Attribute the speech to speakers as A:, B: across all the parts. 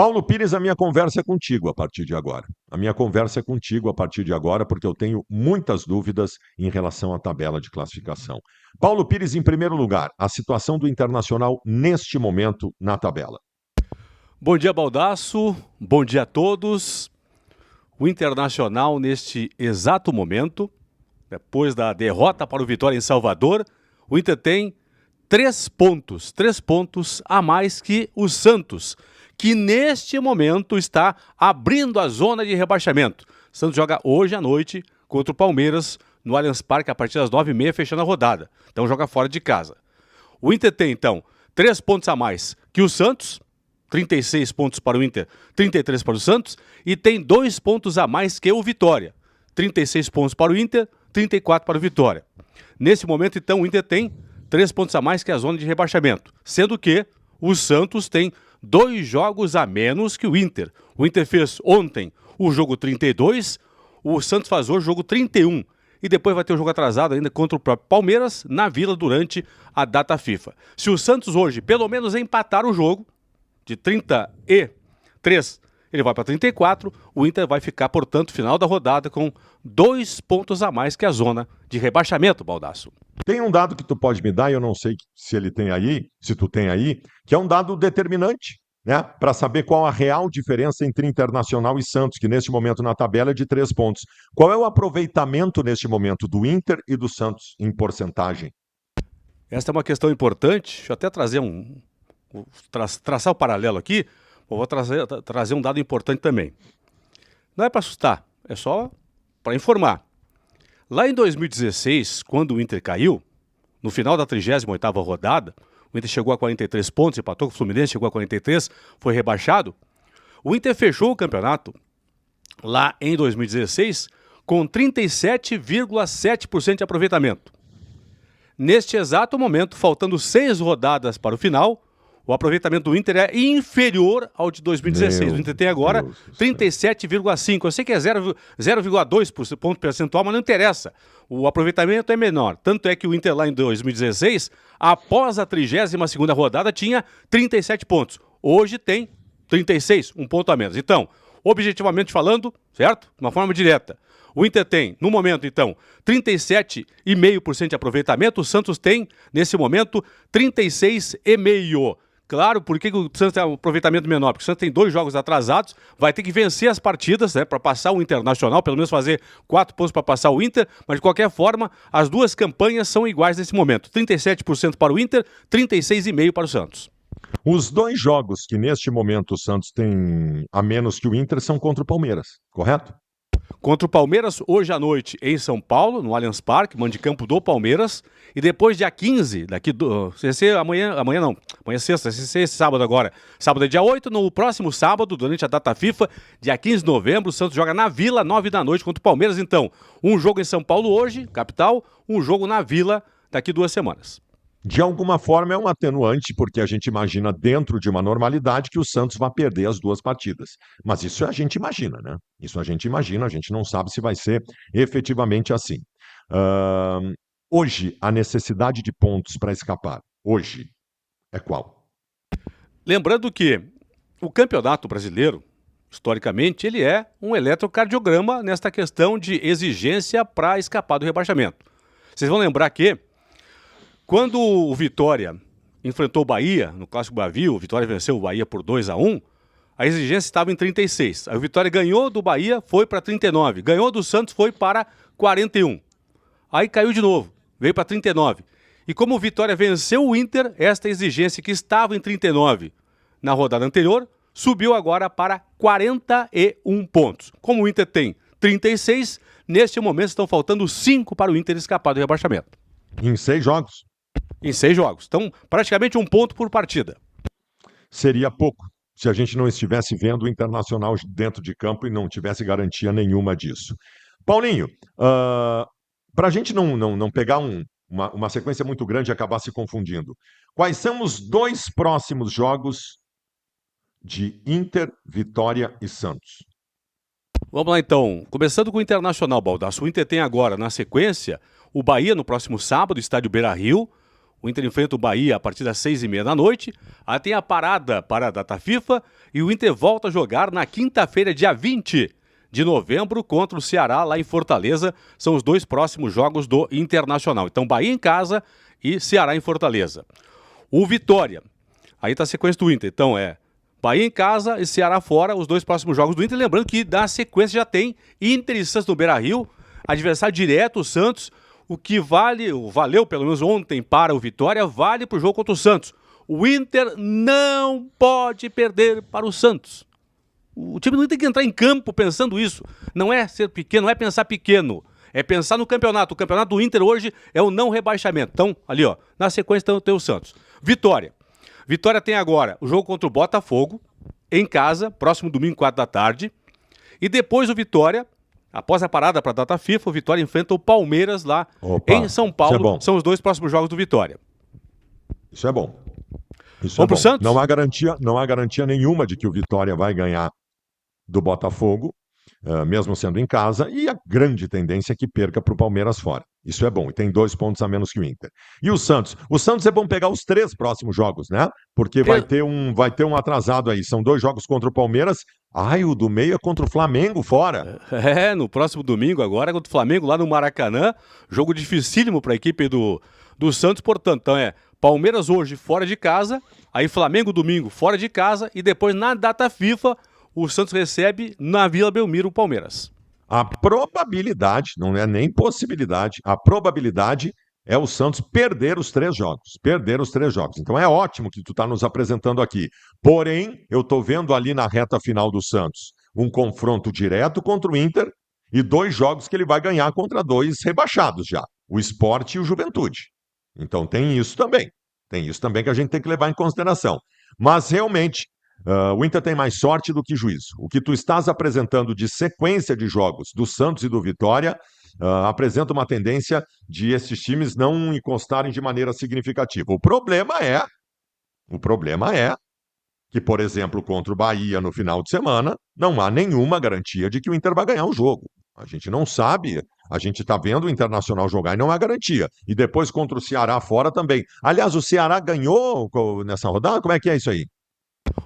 A: Paulo Pires, a minha conversa é contigo a partir de agora. A minha conversa é contigo a partir de agora, porque eu tenho muitas dúvidas em relação à tabela de classificação. Paulo Pires, em primeiro lugar, a situação do Internacional neste momento na tabela.
B: Bom dia, Baldasso. Bom dia a todos. O Internacional, neste exato momento, depois da derrota para o Vitória em Salvador, o Inter tem 3 pontos a mais que o Santos, que neste momento está abrindo a zona de rebaixamento. O Santos joga hoje à noite contra o Palmeiras no Allianz Parque a partir das 9h30, fechando a rodada. Então joga fora de casa. O Inter tem, então, 3 pontos a mais que o Santos, 36 pontos para o Inter, 33 para o Santos, e tem 2 pontos a mais que o Vitória. 36 pontos para o Inter, 34 para o Vitória. Nesse momento, então, o Inter tem 3 pontos a mais que a zona de rebaixamento, sendo que o Santos tem 2 jogos a menos que o Inter. O Inter fez ontem o jogo 32, o Santos faz hoje o jogo 31. E depois vai ter o jogo atrasado ainda contra o próprio Palmeiras na Vila durante a data FIFA. Se o Santos hoje pelo menos empatar o jogo de 33, ele vai para 34, o Inter vai ficar, portanto, final da rodada com 2 pontos a mais que a zona de rebaixamento, Baldasso.
A: Tem um dado que tu pode me dar, e eu não sei se ele tem aí, se tu tem aí, que é um dado determinante, né, para saber qual a real diferença entre Internacional e Santos, que neste momento na tabela é de 3 pontos. Qual é o aproveitamento neste momento do Inter e do Santos em porcentagem?
B: Esta é uma questão importante. Deixa eu até trazer traçar o paralelo aqui. Vou trazer um dado importante também. Não é para assustar, é só para informar. Lá em 2016, quando o Inter caiu, no final da 38ª rodada, o Inter chegou a 43 pontos, empatou com o Fluminense, chegou a 43, foi rebaixado. O Inter fechou o campeonato lá em 2016 com 37,7% de aproveitamento. Neste exato momento, faltando 6 rodadas para o final, o aproveitamento do Inter é inferior ao de 2016. O Inter tem agora 37,5%. Eu sei que é 0,2 ponto percentual, mas não interessa. O aproveitamento é menor. Tanto é que o Inter lá em 2016, após a 32ª rodada, tinha 37 pontos. Hoje tem 36, um ponto a menos. Então, objetivamente falando, certo? De uma forma direta. O Inter tem, no momento, então, 37,5% de aproveitamento. O Santos tem, nesse momento, 36,5%. Claro, por que o Santos tem um aproveitamento menor? Porque o Santos tem 2 jogos atrasados, vai ter que vencer as partidas, né, para passar o Internacional, pelo menos fazer 4 pontos para passar o Inter, mas de qualquer forma, as duas campanhas são iguais nesse momento. 37% para o Inter, 36,5% para o Santos.
A: Os 2 jogos que neste momento o Santos tem a menos que o Inter são contra o Palmeiras, correto?
B: Contra o Palmeiras, hoje à noite, em São Paulo, no Allianz Parque, mando de campo do Palmeiras. E depois, dia 15, amanhã é sexta, esse sábado agora. Sábado é dia 8, no próximo sábado, durante a data FIFA, dia 15 de novembro, o Santos joga na Vila, 9 da noite, contra o Palmeiras. Então, um jogo em São Paulo hoje, capital, um jogo na Vila daqui 2 semanas.
A: De alguma forma é um atenuante, porque a gente imagina dentro de uma normalidade que o Santos vai perder as 2 partidas. Mas isso a gente imagina, né? Isso a gente imagina, a gente não sabe se vai ser efetivamente assim. Hoje, a necessidade de pontos para escapar, hoje, é qual?
B: Lembrando que o Campeonato Brasileiro, historicamente, ele é um eletrocardiograma nesta questão de exigência para escapar do rebaixamento. Vocês vão lembrar que quando o Vitória enfrentou o Bahia, no Clássico Brasil, o Vitória venceu o Bahia por 2-1, a exigência estava em 36. Aí o Vitória ganhou do Bahia, foi para 39. Ganhou do Santos, foi para 41. Aí caiu de novo, veio para 39. E como o Vitória venceu o Inter, esta exigência que estava em 39 na rodada anterior, subiu agora para 41 pontos. Como o Inter tem 36, neste momento estão faltando 5 para o Inter escapar do rebaixamento.
A: Em 6 jogos?
B: Em 6 jogos. Então, praticamente 1 ponto por partida.
A: Seria pouco se a gente não estivesse vendo o Internacional dentro de campo e não tivesse garantia nenhuma disso. Paulinho, para a gente não pegar uma sequência muito grande e acabar se confundindo, quais são os 2 próximos jogos de Inter, Vitória e Santos?
B: Vamos lá então, começando com o Internacional, Baldasso. O Inter tem agora, na sequência, o Bahia no próximo sábado, estádio Beira-Rio. O Inter enfrenta o Bahia a partir das 6h30 da noite. Aí tem a parada para a data FIFA e o Inter volta a jogar na quinta-feira, dia 20 de novembro, contra o Ceará, lá em Fortaleza. São os 2 próximos jogos do Internacional. Então, Bahia em casa e Ceará em Fortaleza. O Vitória, aí tá a sequência do Inter. Então, Bahia em casa e Ceará fora, os 2 próximos jogos do Inter. Lembrando que da sequência já tem Inter e Santos no Beira-Rio, adversário direto, o Santos. O que valeu pelo menos ontem para o Vitória, vale para o jogo contra o Santos. O Inter não pode perder para o Santos. O time do Inter tem que entrar em campo pensando isso. Não é ser pequeno, não é pensar pequeno. É pensar no campeonato. O campeonato do Inter hoje é o não rebaixamento. Então, ali, na sequência tem o Santos. Vitória. Vitória tem agora o jogo contra o Botafogo, em casa, próximo domingo, 4h. E depois o Vitória, após a parada para a data FIFA, o Vitória enfrenta o Palmeiras lá em São Paulo. São os 2 próximos jogos do Vitória.
A: Isso é bom.
B: Vamos pro Santos?
A: Não há garantia nenhuma de que o Vitória vai ganhar do Botafogo, mesmo sendo em casa, e a grande tendência é que perca para o Palmeiras fora. Isso é bom, e tem 2 pontos a menos que o Inter. E o Santos? O Santos é bom pegar os 3 próximos jogos, né? Porque vai ter um atrasado aí. São 2 jogos contra o Palmeiras. O do meio é contra o Flamengo fora.
B: No próximo domingo agora, contra o Flamengo lá no Maracanã. Jogo dificílimo para a equipe do Santos, portanto. Então Palmeiras hoje fora de casa, aí Flamengo domingo fora de casa e depois na data FIFA o Santos recebe na Vila Belmiro o Palmeiras.
A: A probabilidade, não é nem possibilidade, a probabilidade é o Santos perder os 3 jogos. Então é ótimo que tu está nos apresentando aqui. Porém, eu estou vendo ali na reta final do Santos um confronto direto contra o Inter e 2 jogos que ele vai ganhar contra 2 rebaixados já, o Sport e o Juventude. Então tem isso também. Tem isso também que a gente tem que levar em consideração. Mas realmente, o Inter tem mais sorte do que juízo. O que tu estás apresentando de sequência de jogos do Santos e do Vitória apresenta uma tendência de esses times não encostarem de maneira significativa. O problema é que, por exemplo, contra o Bahia no final de semana, não há nenhuma garantia de que o Inter vai ganhar o jogo. A gente não sabe, a gente está vendo o Internacional jogar e não há garantia. E depois contra o Ceará fora também. Aliás, o Ceará ganhou nessa rodada? Como é que é isso aí?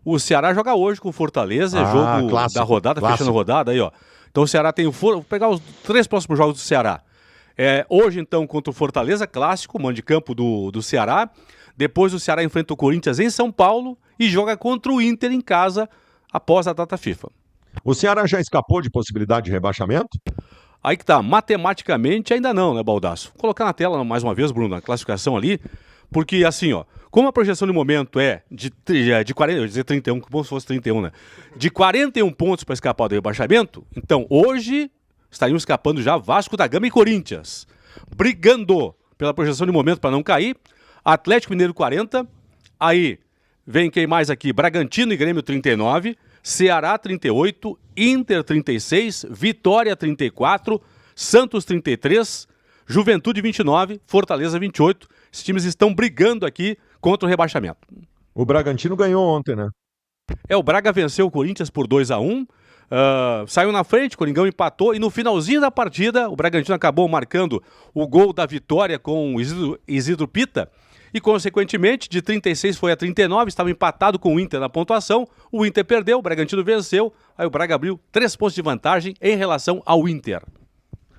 B: O Ceará joga hoje com o Fortaleza, jogo
A: clássico,
B: da rodada, fechando a rodada aí, Então o Ceará tem vou pegar os 3 próximos jogos do Ceará. Hoje, então, contra o Fortaleza, clássico, mando de campo do Ceará. Depois o Ceará enfrenta o Corinthians em São Paulo e joga contra o Inter em casa após a data FIFA.
A: O Ceará já escapou de possibilidade de rebaixamento?
B: Aí que tá, matematicamente ainda não, né, Baldasso? Vou colocar na tela mais uma vez, Bruno, a classificação ali, porque assim, como a projeção de momento é de 40, eu ia dizer 31, como se fosse 31, né? De 41 pontos para escapar do rebaixamento, então hoje estariam escapando já Vasco da Gama e Corinthians, brigando pela projeção de momento para não cair. Atlético Mineiro 40, aí vem quem mais aqui? Bragantino e Grêmio 39, Ceará 38, Inter 36, Vitória 34, Santos 33, Juventude 29, Fortaleza 28. Esses times estão brigando aqui contra o rebaixamento.
A: O Bragantino ganhou ontem, né?
B: O Braga venceu o Corinthians por 2-1, saiu na frente, o Coringão empatou e no finalzinho da partida o Bragantino acabou marcando o gol da vitória com o Isidro Pita. E, consequentemente, de 36 foi a 39, estava empatado com o Inter na pontuação. O Inter perdeu, o Bragantino venceu, aí o Braga abriu 3 pontos de vantagem em relação ao Inter.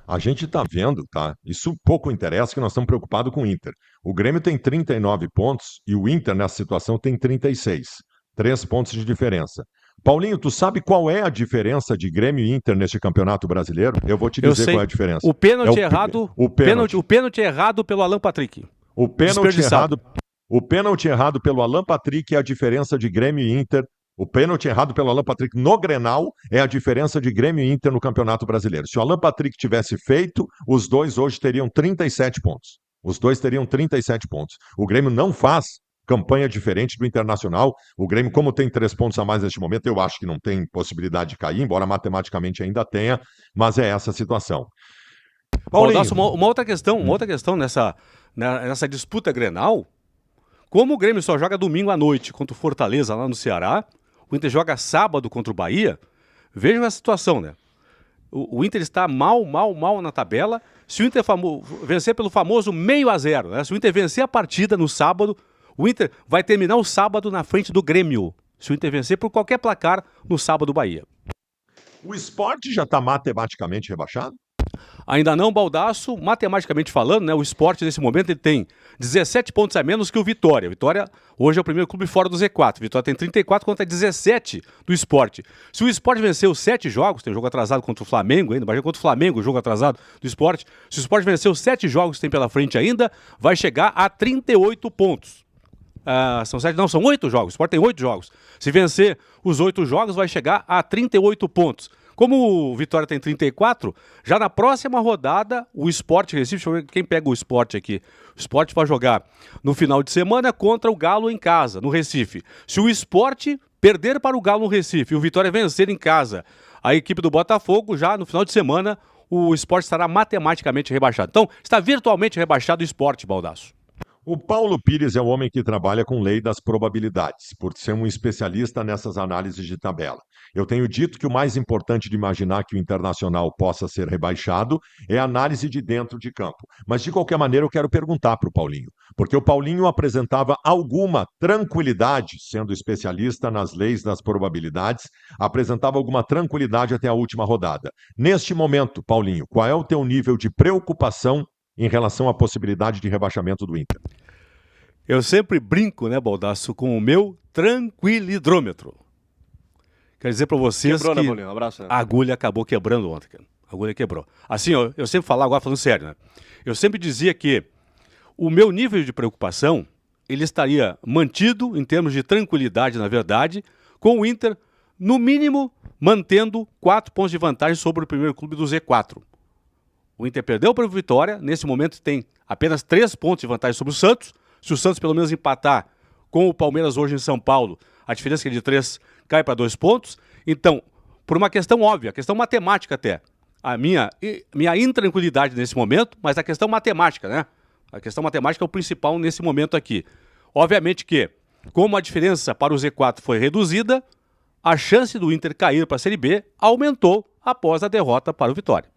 A: A gente está vendo, tá? Isso pouco interessa, que nós estamos preocupados com o Inter. O Grêmio tem 39 pontos e o Inter, nessa situação, tem 36. 3 pontos de diferença. Paulinho, tu sabe qual é a diferença de Grêmio e Inter neste Campeonato Brasileiro? Eu vou te dizer qual é a diferença.
B: O pênalti errado, o pênalti errado pelo Alan Patrick.
A: O pênalti errado pelo Alan Patrick é a diferença de Grêmio e Inter. O pênalti errado pelo Alan Patrick no Grenal é a diferença de Grêmio e Inter no Campeonato Brasileiro. Se o Alan Patrick tivesse feito, os dois hoje teriam 37 pontos. Os dois teriam 37 pontos. O Grêmio não faz campanha diferente do Internacional. O Grêmio, como tem 3 pontos a mais neste momento, eu acho que não tem possibilidade de cair, embora matematicamente ainda tenha, mas é essa a situação.
B: Baldasso, uma outra questão nessa disputa Grenal, como o Grêmio só joga domingo à noite contra o Fortaleza lá no Ceará, o Inter joga sábado contra o Bahia, vejam a situação, né? O Inter está mal na tabela. Se o Inter vencer pelo famoso 0,5-0, né? Se o Inter vencer a partida no sábado, o Inter vai terminar o sábado na frente do Grêmio. Se o Inter vencer por qualquer placar no sábado, Bahia.
A: O Sport já está matematicamente rebaixado?
B: Ainda não, Baldasso. Matematicamente falando, né, o Sport nesse momento ele tem 17 pontos a menos que o Vitória. Vitória hoje é o primeiro clube fora do Z4. Vitória tem 34 contra 17 do Sport. Se o Sport vencer os 7 jogos, tem jogo atrasado contra o Flamengo ainda, imagina contra o Flamengo, jogo atrasado do Sport. Se o Sport vencer os 7 jogos que tem pela frente ainda, vai chegar a 38 pontos. São 8 jogos. O Sport tem 8 jogos. Se vencer os 8 jogos, vai chegar a 38 pontos. Como o Vitória tem 34, já na próxima rodada, o Sport Recife, deixa eu ver quem pega o Sport aqui. O Sport vai jogar no final de semana contra o Galo em casa, no Recife. Se o Sport perder para o Galo no Recife e o Vitória vencer em casa a equipe do Botafogo, já no final de semana, o Sport estará matematicamente rebaixado. Então, está virtualmente rebaixado o Sport, Baldasso.
A: O Paulo Pires é o homem que trabalha com lei das probabilidades, por ser um especialista nessas análises de tabela. Eu tenho dito que o mais importante de imaginar que o Internacional possa ser rebaixado é a análise de dentro de campo. Mas, de qualquer maneira, eu quero perguntar para o Paulinho, porque o Paulinho apresentava alguma tranquilidade, sendo especialista nas leis das probabilidades, apresentava alguma tranquilidade até a última rodada. Neste momento, Paulinho, qual é o teu nível de preocupação em relação à possibilidade de rebaixamento do Inter?
B: Eu sempre brinco, né, Baldasso, com o meu tranquilidrômetro. Quer dizer para vocês
C: quebrou,
B: que
C: né, Paulinho? Um abraço, né?
B: A agulha acabou quebrando ontem, cara. A agulha quebrou. Assim, eu sempre falava, agora falando sério, né? Eu sempre dizia que o meu nível de preocupação, ele estaria mantido em termos de tranquilidade, na verdade, com o Inter, no mínimo, mantendo 4 pontos de vantagem sobre o primeiro clube do Z4. O Inter perdeu para o Vitória, nesse momento tem apenas 3 pontos de vantagem sobre o Santos. Se o Santos pelo menos empatar com o Palmeiras hoje em São Paulo, a diferença é de 3 cai para 2 pontos. Então, por uma questão óbvia, questão matemática até, a minha intranquilidade nesse momento, mas a questão matemática, né? A questão matemática é o principal nesse momento aqui. Obviamente que, como a diferença para o Z4 foi reduzida, a chance do Inter cair para a Série B aumentou após a derrota para o Vitória.